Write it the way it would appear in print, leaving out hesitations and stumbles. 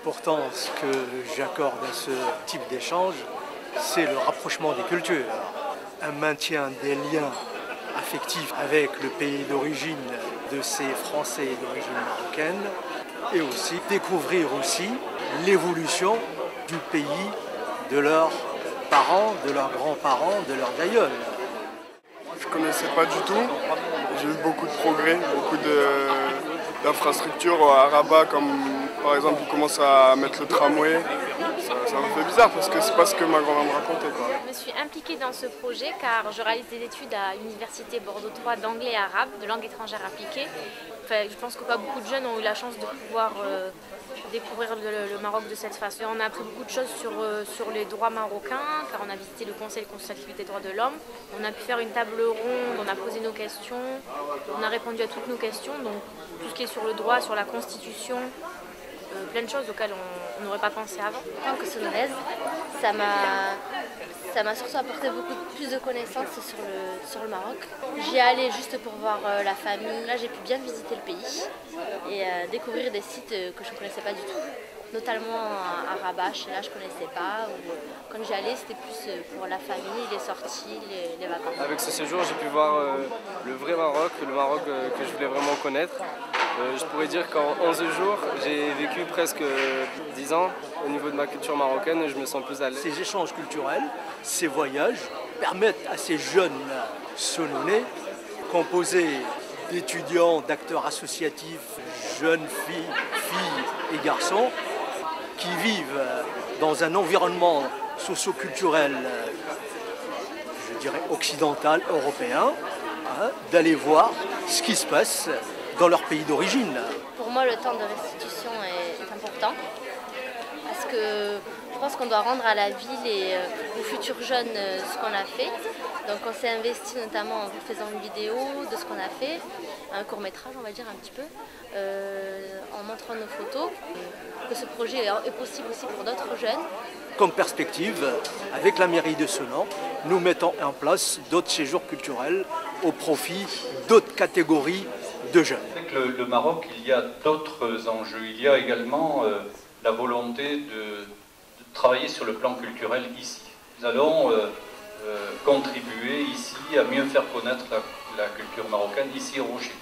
L'importance que j'accorde à ce type d'échange, c'est le rapprochement des cultures, un maintien des liens affectifs avec le pays d'origine de ces Français d'origine marocaine et aussi découvrir aussi l'évolution du pays, de leurs parents, de leurs grands-parents, de leurs aïeuls. Je ne connaissais pas du tout. J'ai eu beaucoup de progrès, beaucoup d'infrastructures à Rabat, comme par exemple ils commencent à mettre le tramway. Ça me fait bizarre parce que c'est pas ce que ma grand-mère me racontait, quoi. Je me suis impliquée dans ce projet car je réalise des études à l'université Bordeaux 3 d'anglais et arabe, de langue étrangère appliquée. Enfin, je pense que pas beaucoup de jeunes ont eu la chance de pouvoir découvrir le Maroc de cette façon. On a appris beaucoup de choses sur les droits marocains, car on a visité le Conseil consultatif des droits de l'homme. On a pu faire une table ronde, on a posé nos questions, on a répondu à toutes nos questions, donc tout ce qui est sur le droit, sur la Constitution, plein de choses auxquelles on n'aurait pas pensé avant. En tant que sonoraise, ça m'a surtout apporté beaucoup plus de connaissances sur le Maroc. J'y allais juste pour voir la famille. Là, j'ai pu bien visiter le pays et découvrir des sites que je ne connaissais pas du tout. Notamment à Rabat, là je ne connaissais pas. Quand j'y allais, c'était plus pour la famille, les sorties, les vacances. Avec ce séjour, j'ai pu voir le vrai Maroc, le Maroc que je voulais vraiment connaître. Je pourrais dire qu'en 11 jours, j'ai vécu presque 10 ans au niveau de ma culture marocaine et je me sens plus à l'aise. Ces échanges culturels, ces voyages permettent à ces jeunes Sononais, composés d'étudiants, d'acteurs associatifs, jeunes filles et garçons, qui vivent dans un environnement socio-culturel, je dirais occidental, européen, d'aller voir ce qui se passe dans leur pays d'origine. Pour moi, le temps de restitution est important parce que je pense qu'on doit rendre à la ville et aux futurs jeunes ce qu'on a fait. Donc on s'est investi notamment en faisant une vidéo de ce qu'on a fait, un court-métrage on va dire un petit peu, en montrant nos photos, que ce projet est possible aussi pour d'autres jeunes. Comme perspective, avec la mairie de Senan, nous mettons en place d'autres séjours culturels au profit d'autres catégories de jeunes. Avec le Maroc, il y a d'autres enjeux. Il y a également la volonté de travailler sur le plan culturel ici. Nous allons contribuer ici à mieux faire connaître la culture marocaine ici au Rocher.